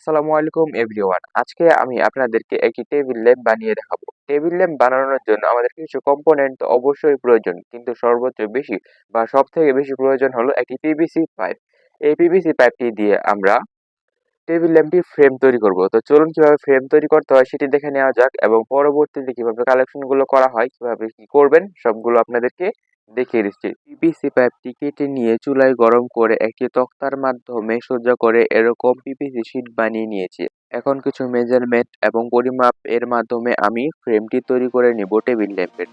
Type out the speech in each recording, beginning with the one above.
আসসালামু আলাইকুম এভরিওয়ান। আজকে আমি আপনাদেরকে একটি টেবিল ল্যাম্প বানিয়ে দেখাবো। টেবিল ল্যাম্প বানানোর জন্য আমাদের কিছু কম্পোনেন্ট তো অবশ্যই প্রয়োজন, কিন্তু সর্বোচ্চ বেশি বা সবথেকে বেশি প্রয়োজন হলো একটি পিভিসি পাইপ। এই পিভিসি পাইপটি দিয়ে আমরা টেবিল ল্যাম্পটির ফ্রেম তৈরি করব। তো চলুন কিভাবে ফ্রেম তৈরি করতে হয় সেটি দেখে নেওয়া যাক, এবং পরবর্তীতে কিভাবে কালেকশনগুলো করা হয়, কিভাবে কি করবেন সবগুলো আপনাদেরকে দেখিয়ে দিচ্ছি। পিভিসি পাইপটি কেটে নিয়ে চুলায় গরম করে একটি তক্তার মাধ্যমে সোজা করে এরকম পিভিসি শীট বানিয়ে নিয়েছি। এখন কিছু মেজারমেন্ট এবং পরিমাপ এর মাধ্যমে আমি ফ্রেমটি তৈরি করে নিব টেবিল ল্যাম্পের।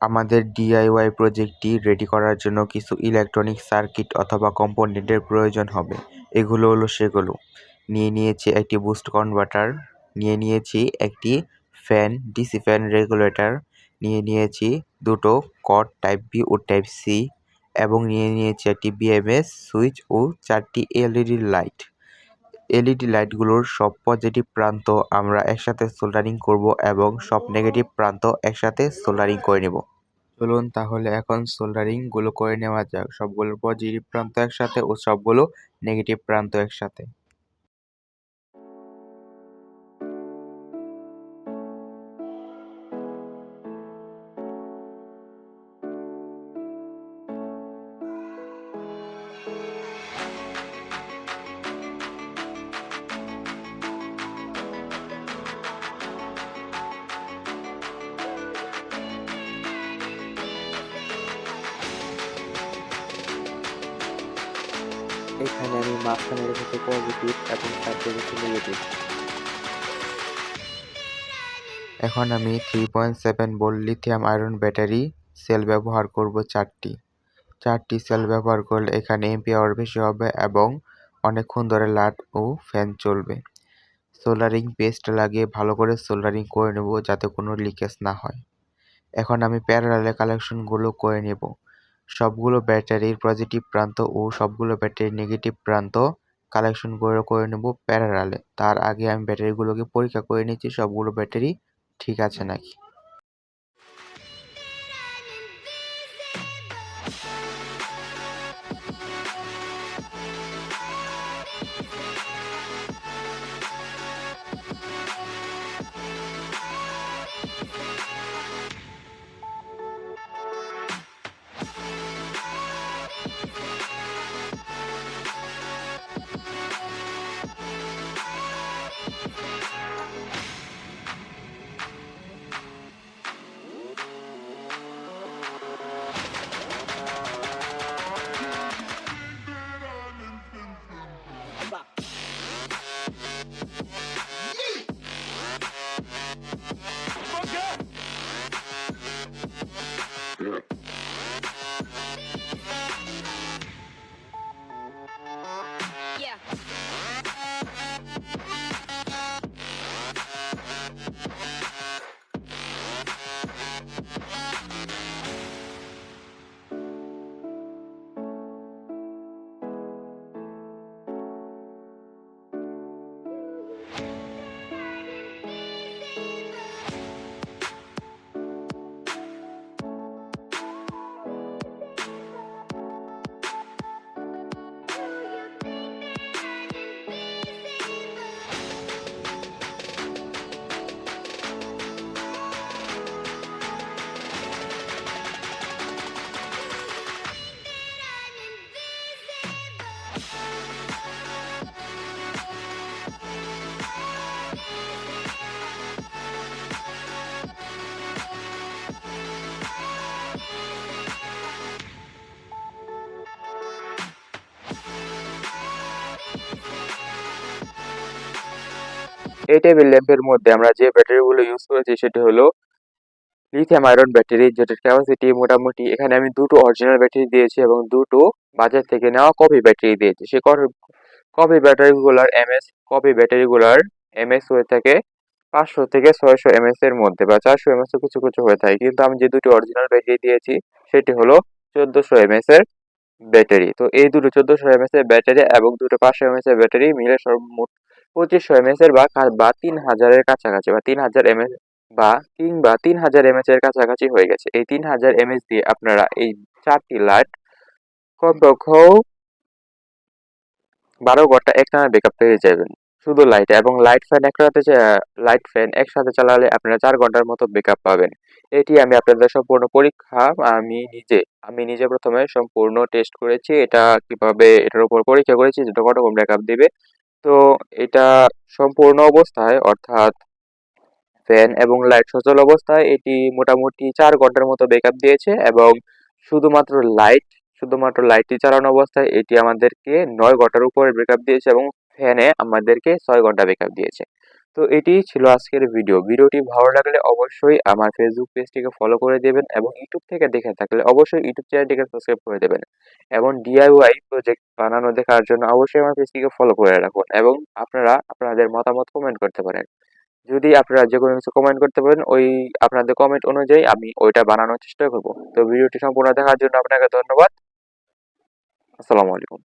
আমাদের ডিআইওয়াই প্রজেক্টটি রেডি করার জন্য কিছু ইলেকট্রনিক সার্কিট অথবা কম্পোনেন্টের প্রয়োজন হবে। এগুলো হলো সেগুলো: নিয়ে নিয়েছি একটি বুস্ট কনভার্টার, নিয়ে নিয়েছি একটি ফ্যান, ডিসি ফ্যান রেগুলেটর, নিয়ে নিয়েছি দুটো কট টাইপ বি ও টাইপ সি, এবং নিয়ে নিয়েছি একটি বিএমএস সুইচ ও 4টি এলইডি লাইট। এলইডি লাইটগুলোর সব পজিটিভ প্রান্ত আমরা একসাথে সোল্ডারিং করব এবং সব নেগেটিভ প্রান্ত একসাথে সোল্ডারিং করে নেব। চলুন তাহলে এখন সোল্ডারিং গুলো করে নেওয়া যাক, সবগুলো পজিটিভ প্রান্ত একসাথে ও সবগুলো নেগেটিভ প্রান্ত একসাথে। এখানে আমি মাঝখানে রেখেছি পজিটিভ এবং সাইডে রেখেছি নেগেটিভ। এখন আমি 3.7 volt lithium iron battery sell ব্যবহার করব চারটি সেল ব্যবহার করলে এখানে এম্পিয়ার বেশি হবে এবং অনেকক্ষণ ধরে লাইট ও ফ্যান চলবে। সোল্ডারিং পেস্ট লাগিয়ে ভালো করে সোল্ডারিং করে নেব যাতে কোনো লিকেজ না হয়। এখন আমি প্যারালালে কালেকশনগুলো করে নেব। সবগুলো ব্যাটারির পজিটিভ প্রান্ত ও সবগুলো ব্যাটারির নেগেটিভ প্রান্ত কালেকশন করে নেব প্যারালালে। তার আগে আমি ব্যাটারিগুলোকে পরীক্ষা করে নিচ্ছি সবগুলো ব্যাটারি ঠিক আছে নাকি। এই টেবিল ল্যাম্পের মধ্যে আমরা যে ব্যাটারিগুলো ইউজ করেছি সেটি হলো লিথিয়াম আয়রন ব্যাটারি, যেটার ক্যাপাসিটি মোটামুটি এখানে আমি দুটো অরিজিনাল ব্যাটারি দিয়েছি এবং দুটো বাজার থেকে নেওয়া কপি ব্যাটারি দিয়েছি। সে কপি ব্যাটারিগুলার এমএস হয়ে থাকে 500 থেকে 600 এমএস এর মধ্যে বা 400 এমএস এর কিছু কিছু হয়ে থাকে, কিন্তু আমি যে দুটি অরিজিনাল ব্যাটারি দিয়েছি সেটি হলো 1400 এমএস এর ব্যাটারি। তো এই দুটো 1400 এমএস এর ব্যাটারি এবং দুটো 500 এমএস এর ব্যাটারি মিলে সর্বমোট 2500 এমএস এর বা 3000 এর কাছাকাছি বা 3000 এমএস কিংবা 3000 এমএস এর কাছাকাছি হয়ে গেছে। এই 3000 এমএস দিয়ে আপনারা এই 4টি লাইট কমপক্ষে 12 ঘন্টা একটানা ব্যাকআপ পেয়ে যাবেন শুধু লাইট, এবং লাইট ফ্যান একসাথে চালালে আপনারা 4 ঘন্টার মতো ব্যাকআপ পাবেন। এটি আমি আপনাদের সম্পূর্ণ পরীক্ষা আমি নিজে প্রথমে সম্পূর্ণ টেস্ট করেছি, এটার উপর পরীক্ষা করেছি যেটা কতক্ষণ ব্যাকআপ দিবে। তো এটা সম্পূর্ণ অবস্থায় অর্থাৎ ফ্যান এবং লাইট সচল অবস্থায় এটি মোটামুটি 4 ঘন্টার মতো ব্যাকআপ দিয়েছে, এবং শুধুমাত্র লাইটটি চালানো অবস্থায় এটি আমাদেরকে 9 ঘন্টার উপরে ব্যাকআপ দিয়েছে এবং ফ্যানে আমাদেরকে 6 ঘন্টা ব্যাকআপ দিয়েছে। তো এটি ছিল আজকের ভিডিওটি ভালো লাগলে অবশ্যই আমার ফেসবুক পেজটিকে ফলো করে দেবেন এবং ইউটিউব থেকে দেখে থাকলে অবশ্যই ইউটিউব চ্যানেলটিকে সাবস্ক্রাইব করে দেবেন এবং ডিআইওয়াই প্রজেক্ট বানানো দেখার জন্য অবশ্যই আমার পেজটিকে ফলো করে রাখুন এবং আপনারা আপনাদের মতামত কমেন্ট করতে পারেন। যদি আপনারা যেকোনো কিছু কমেন্ট করতে পারেন, আপনাদের কমেন্ট অনুযায়ী আমি ওইটা বানানোর চেষ্টা করব। তো ভিডিওটি সম্পূর্ণ দেখার জন্য আপনাকে ধন্যবাদ। আসসালামু আলাইকুম।